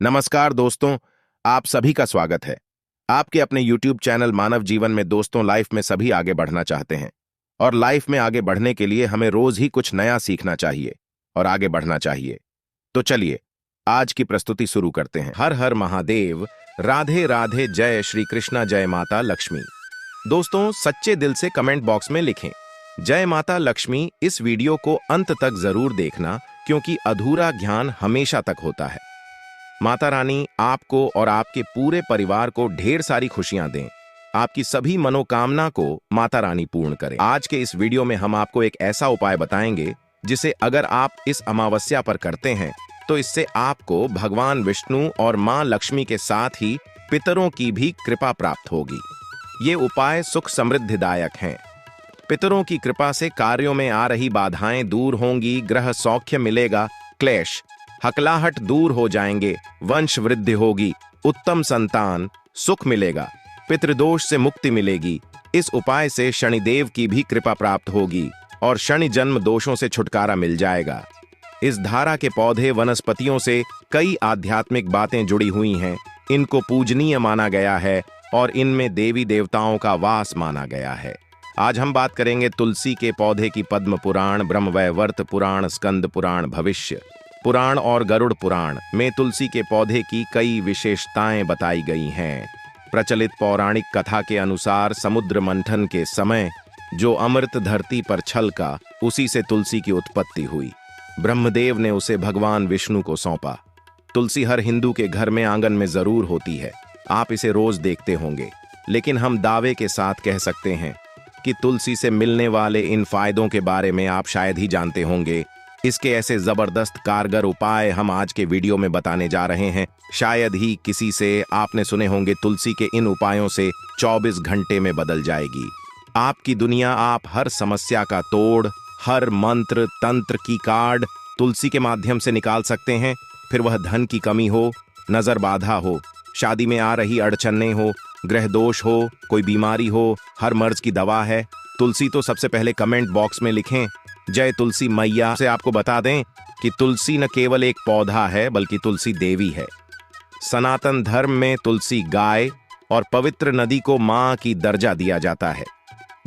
नमस्कार दोस्तों, आप सभी का स्वागत है। आपके अपने YouTube चैनल मानव जीवन में दोस्तों, लाइफ में सभी आगे बढ़ना चाहते हैं और लाइफ में आगे बढ़ने के लिए हमें रोज ही कुछ नया सीखना चाहिए और आगे बढ़ना चाहिए। तो चलिए आज की प्रस्तुति शुरू करते हैं। हर हर महादेव, राधे राधे, जय श्री कृष्णा, जय माता लक्ष्मी। दोस्तों, सच्चे दिल से कमेंट बॉक्स में लिखें जय माता लक्ष्मी। इस वीडियो को अंत तक जरूर देखना क्योंकि अधूरा ज्ञान हमेशा तक होता है। माता रानी आपको और आपके पूरे परिवार को ढेर सारी खुशियां दें। आपकी सभी मनोकामना को माता रानी पूर्ण करें। आज के इस वीडियो में हम आपको एक ऐसा उपाय बताएंगे जिसे अगर आप इस अमावस्या पर करते हैं तो इससे आपको भगवान विष्णु और मां लक्ष्मी के साथ ही पितरों की भी कृपा प्राप्त होगी। ये उपाय सुख समृद्धिदायक हैं। पितरों की कृपा से कार्यों में आ रही बाधाएं दूर होंगी, ग्रह सौख्य मिलेगा, क्लेश हकलाहट दूर हो जाएंगे, वंश वृद्धि होगी, उत्तम संतान, सुख मिलेगा, पितृदोष से मुक्ति मिलेगी। इस उपाय से शनिदेव की भी कृपा प्राप्त होगी और शनि जन्म दोषों से छुटकारा मिल जाएगा। इस धारा के पौधे वनस्पतियों से कई आध्यात्मिक बातें जुड़ी हुई हैं। इनको पूजनीय माना गया है और इनमें देवी देवताओं का वास माना गया है। आज हम बात करेंगे तुलसी के पौधे की। पद्म पुराण, ब्रह्मवैवर्त पुराण, स्कंद पुराण, भविष्य पुराण और गरुड़ पुराण में तुलसी के पौधे की कई विशेषताएं बताई गई हैं। प्रचलित पौराणिक कथा के अनुसार समुद्र मंथन के समय जो अमृत धरती पर छलका, उसी से तुलसी की उत्पत्ति हुई। ब्रह्मदेव ने उसे भगवान विष्णु को सौंपा। तुलसी हर हिंदू के घर में आंगन में जरूर होती है। आप इसे रोज देखते होंगे, लेकिन हम दावे के साथ कह सकते हैं कि तुलसी से मिलने वाले इन फायदों के बारे में आप शायद ही जानते होंगे। इसके ऐसे जबरदस्त कारगर उपाय हम आज के वीडियो में बताने जा रहे हैं। शायद ही किसी से आपने सुने होंगे तुलसी के इन उपायों से 24 घंटे में बदल जाएगी आपकी दुनिया। आप हर समस्या का तोड़, हर मंत्र तंत्र की कार्ड तुलसी के माध्यम से निकाल सकते हैं। फिर वह धन की कमी हो, नजर बाधा हो, शादी में आ रही अड़चने हो, ग्रह दोष हो, कोई बीमारी हो, हर मर्ज की दवा है तुलसी। तो सबसे पहले कमेंट बॉक्स में लिखें जय तुलसी मैया। से आपको बता दें कि तुलसी न केवल एक पौधा है बल्कि तुलसी देवी है। सनातन धर्म में तुलसी गाय और पवित्र नदी को मां की दर्जा दिया जाता है।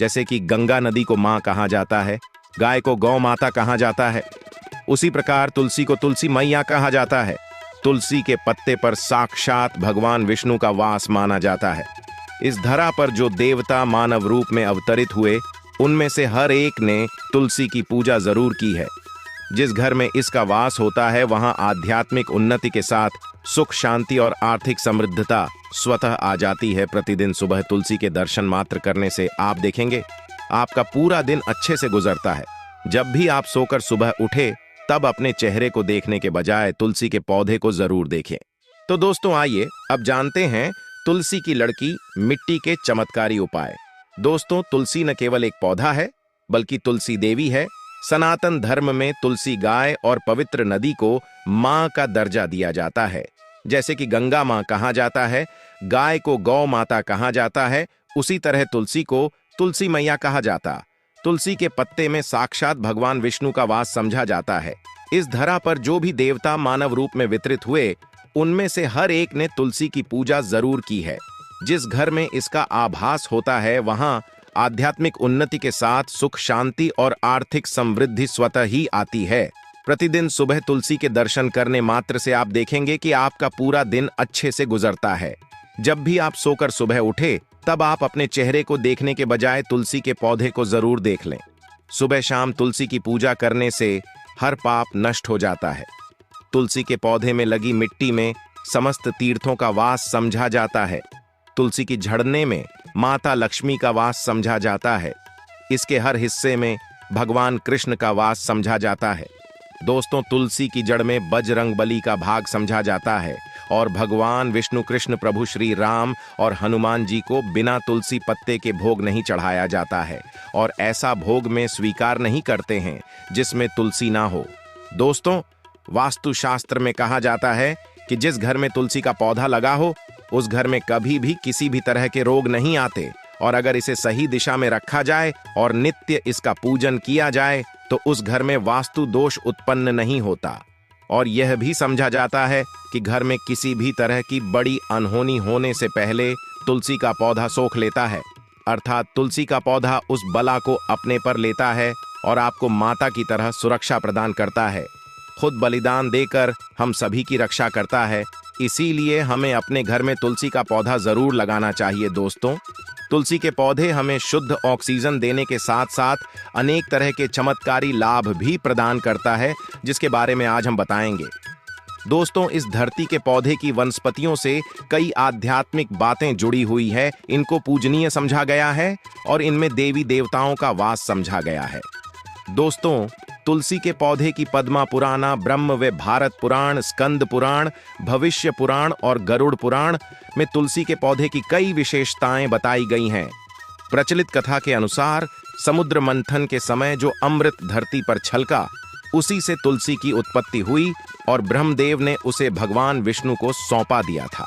जैसे कि गंगा नदी को मां कहा जाता है, गाय को गौ माता कहा जाता है, उसी प्रकार तुलसी को तुलसी मैया कहा जाता है। तुलसी के पत्ते पर साक्षात भगवान विष्णु का वास माना जाता है। इस धरा पर जो देवता मानव रूप में अवतरित हुए, उनमें से हर एक ने तुलसी की पूजा जरूर की है। जिस घर में इसका वास होता है वहां आध्यात्मिक उन्नति के साथ सुख, शांति और आर्थिक समृद्धता स्वतः आ जाती है। प्रतिदिन सुबह तुलसी के दर्शन मात्र करने से आप देखेंगे आपका पूरा दिन अच्छे से गुजरता है। जब भी आप सोकर सुबह उठे तब अपने चेहरे को देखने के बजाय तुलसी के पौधे को जरूर देखें। तो दोस्तों, आइए अब जानते हैं तुलसी की लड़की मिट्टी के चमत्कारी उपाय। दोस्तों, तुलसी न केवल एक पौधा है बल्कि तुलसी देवी है। सनातन धर्म में तुलसी गाय और पवित्र नदी को मां का दर्जा दिया जाता है। जैसे कि गंगा मां कहा जाता है, गाय को गौ माता कहा जाता है, उसी तरह तुलसी को तुलसी मैया कहा जाता। तुलसी के पत्ते में साक्षात भगवान विष्णु का वास समझा जाता है। इस धरा पर जो भी देवता मानव रूप में वितरित हुए, उनमें से हर एक ने तुलसी की पूजा जरूर की है। जिस घर में इसका आभास होता है वहां आध्यात्मिक उन्नति के साथ सुख, शांति और आर्थिक समृद्धि स्वतः ही आती है। प्रतिदिन सुबह तुलसी के दर्शन करने मात्र से आप देखेंगे कि आपका पूरा दिन अच्छे से गुजरता है। जब भी आप सोकर सुबह उठे तब आप अपने चेहरे को देखने के बजाय तुलसी के पौधे को जरूर देख लें। सुबह शाम तुलसी की पूजा करने से हर पाप नष्ट हो जाता है। तुलसी के पौधे में लगी मिट्टी में समस्त तीर्थों का वास समझा जाता है। तुलसी की झड़ने में माता लक्ष्मी का वास समझा जाता है। इसके हर हिस्से में भगवान कृष्ण का वास समझा जाता है। दोस्तों, तुलसी की जड़ में बजरंगबली का भाग समझा जाता है और भगवान विष्णु, कृष्ण, प्रभु श्री राम और हनुमान जी को बिना तुलसी पत्ते के भोग नहीं चढ़ाया जाता है और ऐसा भोग में स्वीकार नहीं करते हैं जिसमें तुलसी ना हो। दोस्तों, वास्तुशास्त्र में कहा जाता है कि जिस घर में तुलसी का पौधा लगा हो उस घर में कभी भी किसी भी तरह के रोग नहीं आते और अगर इसे सही दिशा में रखा जाए और नित्य इसका पूजन किया जाए तो उस घर में वास्तु दोष उत्पन्न नहीं होता। और यह भी समझा जाता है कि घर में किसी भी तरह की बड़ी अनहोनी होने से पहले तुलसी का पौधा सोख लेता है, अर्थात तुलसी का पौधा उस बला को अपने पर लेता है और आपको माता की तरह सुरक्षा प्रदान करता है। खुद बलिदान देकर हम सभी की रक्षा करता है। इसीलिए हमें अपने घर में तुलसी का पौधा जरूर लगाना चाहिए दोस्तों। तुलसी के पौधे हमें शुद्ध ऑक्सीजन देने के साथ साथ अनेक तरह के चमत्कारी लाभ भी प्रदान करता है, जिसके बारे में आज हम बताएंगे। दोस्तों, इस धरती के पौधे की वनस्पतियों से कई आध्यात्मिक बातें जुड़ी हुई है। इनको पूजनीय समझा गया है और इनमें देवी देवताओं का वास समझा गया है। दोस्तों, तुलसी के पौधे की पद्मा पुराण, ब्रह्म व भारत पुराण, स्कंद पुराण, भविष्य पुराण और गरुड़ पुराण में तुलसी के पौधे की कई विशेषताएं बताई गई हैं। प्रचलित कथा के अनुसार समुद्र मंथन के समय जो अमृत धरती पर छलका, उसी से तुलसी की उत्पत्ति हुई और ब्रह्मदेव ने उसे भगवान विष्णु को सौंपा दिया था।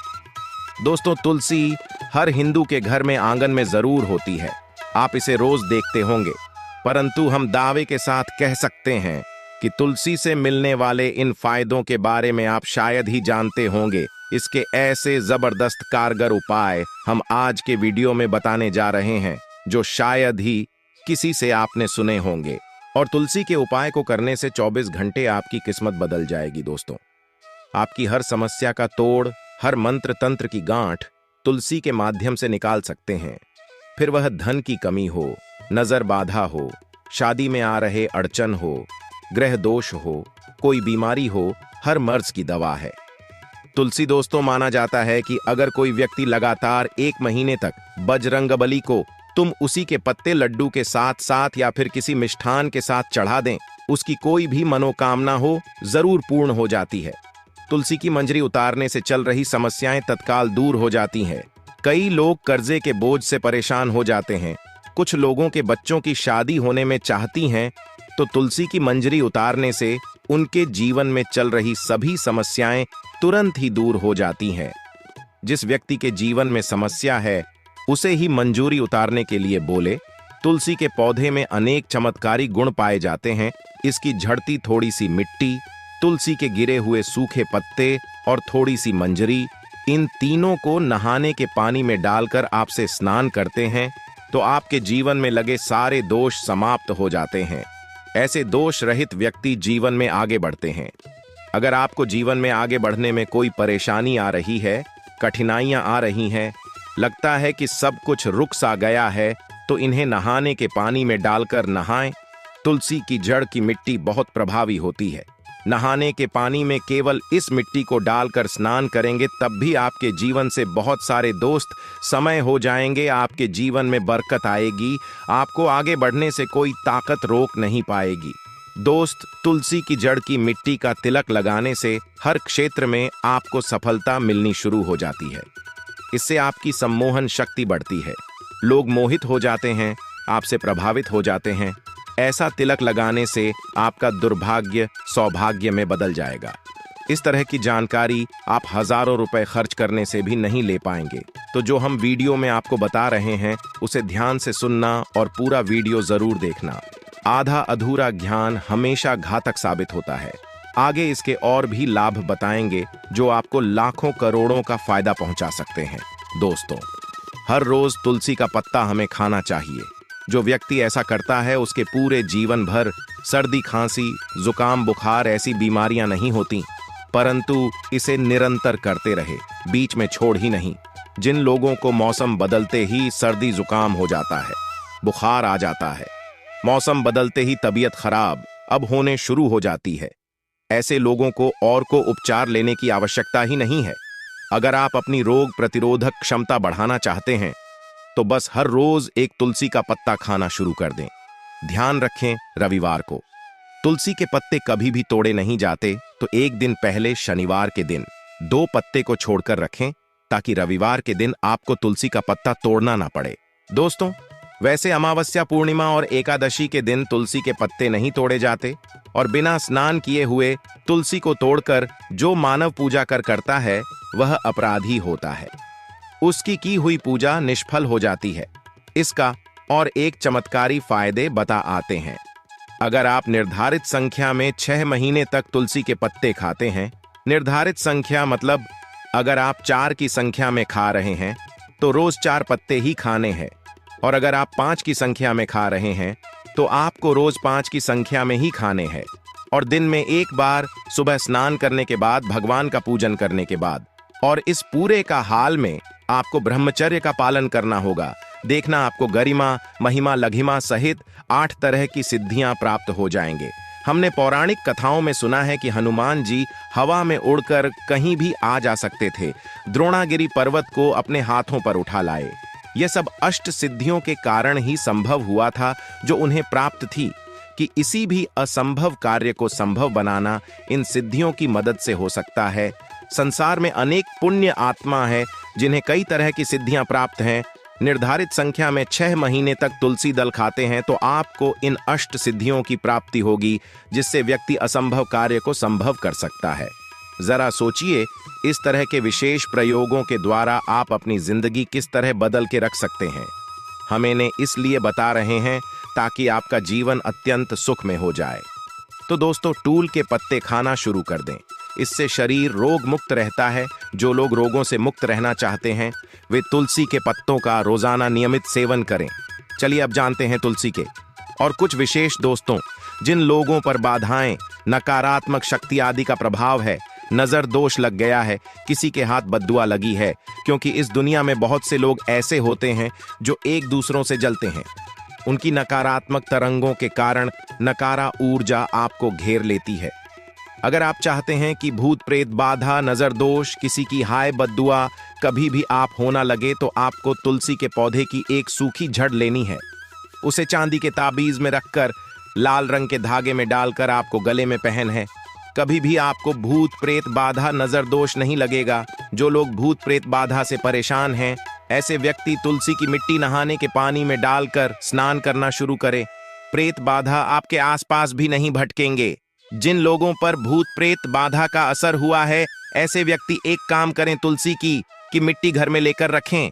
दोस्तों, तुलसी हर हिंदू के घर में आंगन में जरूर होती है। आप इसे रोज देखते होंगे, परंतु हम दावे के साथ कह सकते हैं कि तुलसी से मिलने वाले इन फायदों के बारे में आप शायद ही जानते होंगे। इसके ऐसे जबरदस्त कारगर उपाय हम आज के वीडियो में बताने जा रहे हैं, जो शायद ही किसी से आपने सुने होंगे। और तुलसी के उपाय को करने से 24 घंटे आपकी किस्मत बदल जाएगी। दोस्तों, आपकी हर समस्या का तोड़, हर मंत्र तंत्र की गांठ तुलसी के माध्यम से निकाल सकते हैं। फिर वह धन की कमी हो, नजर बाधा हो, शादी में आ रहे अड़चन हो, ग्रह दोष हो, कोई बीमारी हो, हर मर्ज की दवा है तुलसी। दोस्तों, माना जाता है कि अगर कोई व्यक्ति लगातार 1 महीने तक बजरंगबली को तुम उसी के पत्ते लड्डू के साथ साथ या फिर किसी मिष्ठान के साथ चढ़ा दें, उसकी कोई भी मनोकामना हो जरूर पूर्ण हो जाती है। तुलसी की मंजरी उतारने से चल रही समस्याएं तत्काल दूर हो जाती हैं। कई लोग कर्जे के बोझ से परेशान हो जाते हैं। कुछ लोगों के बच्चों की शादी होने में चाहती हैं, तो तुलसी की मंजरी उतारने से उनके जीवन में चल रही सभी समस्याएं तुरंत ही दूर हो जाती हैं। जिस व्यक्ति के जीवन में समस्या है, उसे ही मंजूरी उतारने के लिए बोले। तुलसी के पौधे में अनेक चमत्कारी गुण पाए जाते हैं। इसकी झड़ती थोड़ी सी मिट्टी, तुलसी के गिरे हुए सूखे पत्ते और थोड़ी सी मंजरी, इन तीनों को नहाने के पानी में डालकर आपसे स्नान करते हैं तो आपके जीवन में लगे सारे दोष समाप्त हो जाते हैं। ऐसे दोष रहित व्यक्ति जीवन में आगे बढ़ते हैं। अगर आपको जीवन में आगे बढ़ने में कोई परेशानी आ रही है, कठिनाइयां आ रही हैं, लगता है कि सब कुछ रुक सा गया है, तो इन्हें नहाने के पानी में डालकर नहाएं। तुलसी की जड़ की मिट्टी बहुत प्रभावी होती है। नहाने के पानी में केवल इस मिट्टी को डालकर स्नान करेंगे, तब भी आपके जीवन से बहुत सारे दोस्त समय हो जाएंगे। आपके जीवन में बरकत आएगी। आपको आगे बढ़ने से कोई ताकत रोक नहीं पाएगी। दोस्त, तुलसी की जड़ की मिट्टी का तिलक लगाने से हर क्षेत्र में आपको सफलता मिलनी शुरू हो जाती है। इससे आपकी सम्मोहन शक्ति बढ़ती है। लोग मोहित हो जाते हैं, आपसे प्रभावित हो जाते हैं। ऐसा तिलक लगाने से आपका दुर्भाग्य सौभाग्य में बदल जाएगा। इस तरह की जानकारी आप हजारों रुपए खर्च करने से भी नहीं ले पाएंगे। तो जो हम वीडियो में आपको बता रहे हैं, उसे ध्यान से सुनना और पूरा वीडियो जरूर देखना। आधा अधूरा ज्ञान हमेशा घातक साबित होता है। आगे इसके और भी लाभ बताएंगे, जो आपको लाखों करोड़ों का फायदा पहुंचा सकते हैं। दोस्तों, हर रोज तुलसी का पत्ता हमें खाना चाहिए। जो व्यक्ति ऐसा करता है, उसके पूरे जीवन भर सर्दी, खांसी, जुकाम, बुखार ऐसी बीमारियां नहीं होती, परंतु इसे निरंतर करते रहे, बीच में छोड़ ही नहीं। जिन लोगों को मौसम बदलते ही सर्दी जुकाम हो जाता है, बुखार आ जाता है, मौसम बदलते ही तबीयत खराब अब होने शुरू हो जाती है, ऐसे लोगों को और को उपचार लेने की आवश्यकता ही नहीं है। अगर आप अपनी रोग प्रतिरोधक क्षमता बढ़ाना चाहते हैं, तो बस हर रोज एक तुलसी का पत्ता खाना शुरू कर दें। ध्यान रखें, रविवार को तुलसी के पत्ते कभी भी तोड़े नहीं जाते, तो एक दिन पहले शनिवार के दिन 2 पत्ते को छोड़कर रखें, ताकि रविवार के दिन आपको तुलसी का पत्ता तोड़ना ना पड़े। दोस्तों, वैसे अमावस्या, पूर्णिमा और एकादशी के दिन तुलसी के पत्ते नहीं तोड़े जाते, और बिना स्नान किए हुए तुलसी को तोड़कर जो मानव पूजा करता है, वह अपराधी होता है। उसकी की हुई पूजा निष्फल हो जाती है। इसका और एक चमत्कारी फायदे बता आते हैं। अगर आप निर्धारित संख्या में 6 महीने तक तुलसी के पत्ते खाते हैं, निर्धारित संख्या मतलब अगर आप 4 की संख्या में खा रहे हैं तो रोज 4 पत्ते ही खाने हैं, और अगर आप 5 की संख्या में खा रहे हैं तो आपको रोज 5 की संख्या में ही खाने हैं, और दिन में एक बार सुबह स्नान करने के बाद, भगवान का पूजन करने के बाद। और इस पूरे का हाल में आपको ब्रह्मचर्य का पालन करना होगा। देखना आपको गरिमा, महिमा, लघिमा सहित 8 तरह की सिद्धियां प्राप्त हो जाएंगे। हमने पौराणिक कथाओं में सुना है कि हनुमान जी हवा में उड़कर कहीं भी आ जा सकते थे, द्रोणागिरी पर्वत को अपने हाथों पर उठा लाए। यह सब अष्ट सिद्धियों के कारण ही संभव हुआ था जो उन्हें प्राप्त थी, कि इसी भी असंभव कार्य को संभव बनाना इन सिद्धियों की मदद से हो सकता है। संसार में अनेक पुण्य आत्मा है जिन्हें कई तरह की सिद्धियां प्राप्त हैं। निर्धारित संख्या में 6 महीने तक तुलसी दल खाते हैं तो आपको इन अष्ट सिद्धियों की प्राप्ति होगी, जिससे व्यक्ति असंभव कार्य को संभव कर सकता है। जरा सोचिए, इस तरह के विशेष प्रयोगों के द्वारा आप अपनी जिंदगी किस तरह बदल के रख सकते हैं। हम इन्हें इसलिए बता रहे हैं ताकि आपका जीवन अत्यंत सुख में हो जाए। तो दोस्तों, टूल के पत्ते खाना शुरू कर दें। इससे शरीर रोग मुक्त रहता है। जो लोग रोगों से मुक्त रहना चाहते हैं वे तुलसी के पत्तों का रोजाना नियमित सेवन करें। चलिए अब जानते हैं तुलसी के और कुछ विशेष दोस्तों, जिन लोगों पर बाधाएं, नकारात्मक शक्ति आदि का प्रभाव है, नजर दोष लग गया है, किसी के हाथ बद्दुआ लगी है, क्योंकि इस दुनिया में बहुत से लोग ऐसे होते हैं जो एक दूसरों से जलते हैं। उनकी नकारात्मक तरंगों के कारण नकारा ऊर्जा आपको घेर लेती है। अगर आप चाहते हैं कि भूत प्रेत बाधा, नजर दोष, किसी की हाय बद्दुआ कभी भी आप होना लगे, तो आपको तुलसी के पौधे की एक सूखी जड़ लेनी है। उसे चांदी के ताबीज में रखकर लाल रंग के धागे में डालकर आपको गले में पहन है। कभी भी आपको भूत प्रेत बाधा, नजर दोष नहीं लगेगा। जो लोग भूत प्रेत बाधा से परेशान हैं, ऐसे व्यक्ति तुलसी की मिट्टी नहाने के पानी में डालकर स्नान करना शुरू करें। प्रेत बाधा आपके आसपास भी नहीं भटकेंगे। जिन लोगों पर भूत प्रेत बाधा का असर हुआ है, ऐसे व्यक्ति एक काम करें, तुलसी की मिट्टी घर में लेकर रखें,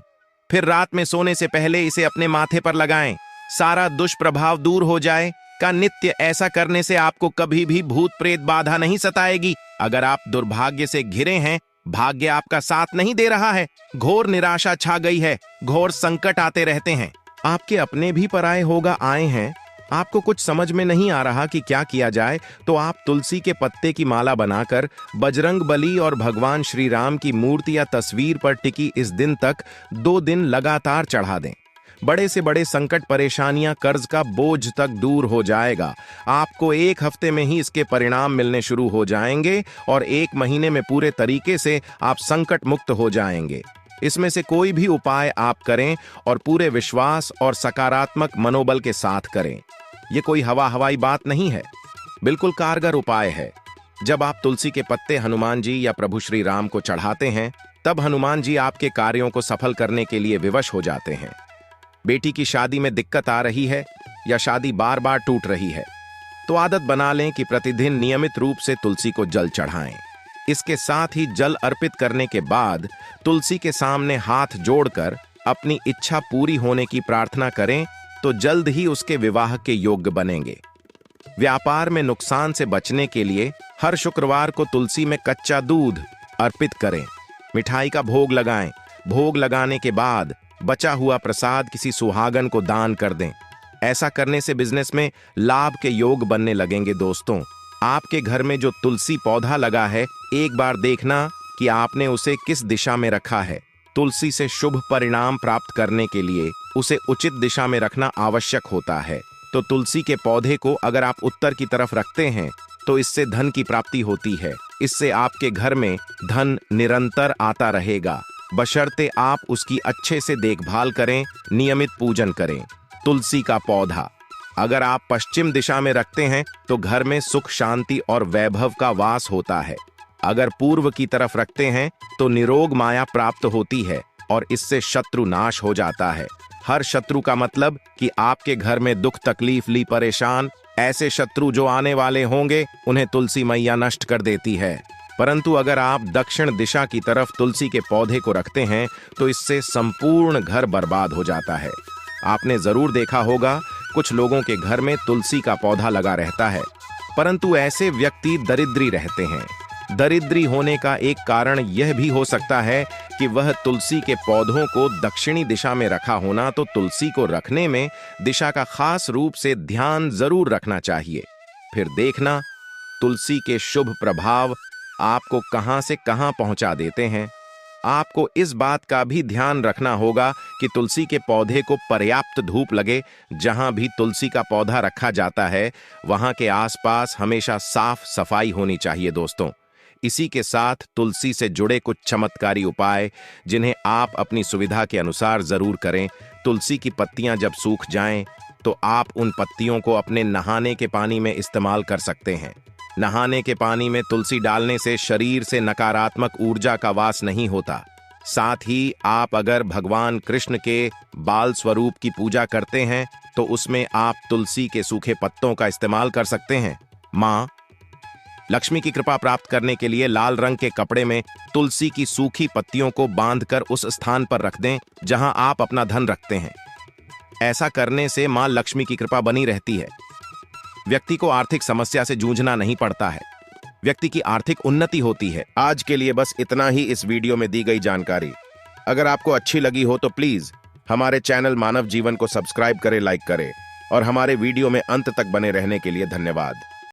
फिर रात में सोने से पहले इसे अपने माथे पर लगाएं। सारा दुष्प्रभाव दूर हो जाए का नित्य ऐसा करने से आपको कभी भी भूत प्रेत बाधा नहीं सताएगी। अगर आप दुर्भाग्य से घिरे हैं, भाग्य आपका साथ नहीं दे रहा है, घोर निराशा छा गई है, घोर संकट आते रहते हैं, आपके अपने भी पराये होगा आए हैं, आपको कुछ समझ में नहीं आ रहा कि क्या किया जाए, तो आप तुलसी के पत्ते की माला बनाकर बजरंग बली और भगवान श्री राम की मूर्ति या तस्वीर पर टिकी इस दिन तक 2 दिन लगातार चढ़ा दें। बड़े से बड़े संकट, परेशानियां, कर्ज का बोझ तक दूर हो जाएगा। आपको 1 हफ्ते में ही इसके परिणाम मिलने शुरू हो जाएंगे और 1 महीने में पूरे तरीके से आप संकट मुक्त हो जाएंगे। इसमें से कोई भी उपाय आप करें और पूरे विश्वास और सकारात्मक मनोबल के साथ करें। ये कोई हवाई बात नहीं है, बिल्कुल कारगर उपाय है। जब आप तुलसी के पत्ते हनुमान जी या प्रभु श्री राम को चढ़ाते हैं, तब हनुमान जी आपके कार्यों को सफल करने के लिए विवश हो जाते हैं। बेटी की शादी में दिक्कत आ रही है या शादी बार बार टूट रही है, तो आदत बना लें कि प्रतिदिन नियमित रूप से तुलसी को जल चढ़ाएं। इसके साथ ही जल अर्पित करने के बाद तुलसी के सामने हाथ जोड़कर अपनी इच्छा पूरी होने की प्रार्थना करें, तो जल्द ही उसके विवाह के योग्य बनेंगे। व्यापार में नुकसान से बचने के लिए हर शुक्रवार को तुलसी में कच्चा दूध अर्पित करें, मिठाई का भोग लगाएं। भोग लगाने के बाद बचा हुआ प्रसाद किसी सुहागन को दान कर दें। ऐसा करने से बिजनेस में लाभ के योग बनने लगेंगे। दोस्तों, आपके घर में जो तुलसी पौधा लगा है, एक बार देखना कि आपने उसे किस दिशा में रखा है। तुलसी से शुभ परिणाम प्राप्त करने के लिए उसे उचित दिशा में रखना आवश्यक होता है। तो तुलसी के पौधे को अगर आप उत्तर की तरफ रखते हैं, तो इससे धन की प्राप्ति होती है। इससे आपके घर में धन निरंतर आता रहेगा, बशर्ते आप उसकी अच्छे से देखभाल करें, नियमित पूजन करें। तुलसी का पौधा अगर आप पश्चिम दिशा में रखते हैं, तो घर में सुख, शांति और वैभव का वास होता है। अगर पूर्व की तरफ रखते हैं, तो निरोग माया प्राप्त होती है और इससे शत्रु नाश हो जाता है। हर शत्रु का मतलब कि आपके घर में दुख, तकलीफ ली परेशान ऐसे शत्रु जो आने वाले होंगे, उन्हें तुलसी मैया नष्ट कर देती है। परंतु अगर आप दक्षिण दिशा की तरफ तुलसी के पौधे को रखते हैं, तो इससे संपूर्ण घर बर्बाद हो जाता है। आपने जरूर देखा होगा, कुछ लोगों के घर में तुलसी का पौधा लगा रहता है, परंतु ऐसे व्यक्ति दरिद्री रहते हैं। दरिद्री होने का एक कारण यह भी हो सकता है कि वह तुलसी के पौधों को दक्षिणी दिशा में रखा होना, तो तुलसी को रखने में दिशा का खास रूप से ध्यान जरूर रखना चाहिए। फिर देखना तुलसी के शुभ प्रभाव आपको कहां से कहां पहुंचा देते हैं। आपको इस बात का भी ध्यान रखना होगा कि तुलसी के पौधे को पर्याप्त धूप लगे। जहां भी तुलसी का पौधा रखा जाता है वहां के आसपास हमेशा साफ सफाई होनी चाहिए दोस्तों। इसी के साथ तुलसी से जुड़े कुछ चमत्कारी उपाय जिन्हें आप अपनी सुविधा के अनुसार जरूर करें। तुलसी की पत्तियां जब सूख जाएं तो आप उन पत्तियों को अपने नहाने के पानी में इस्तेमाल कर सकते हैं। नहाने के पानी में तुलसी डालने से शरीर से नकारात्मक ऊर्जा का वास नहीं होता। साथ ही आप अगर भगवान कृष्ण के बाल स्वरूप की पूजा करते हैं तो उसमें आप तुलसी के सूखे पत्तों का इस्तेमाल कर सकते हैं। माँ लक्ष्मी की कृपा प्राप्त करने के लिए लाल रंग के कपड़े में तुलसी की सूखी पत्तियों को बांधकर उस स्थान पर रख दें जहां आप अपना धन रखते हैं। ऐसा करने से मां लक्ष्मी की कृपा बनी रहती है। व्यक्ति को आर्थिक समस्या से जूझना नहीं पड़ता है, व्यक्ति की आर्थिक उन्नति होती है। आज के लिए बस इतना ही इस वीडियो में दी गई जानकारी। अगर आपको अच्छी लगी हो तो प्लीज हमारे चैनल मानव जीवन को सब्सक्राइब करें, लाइक करें और हमारे वीडियो में अंत तक बने रहने के लिए धन्यवाद।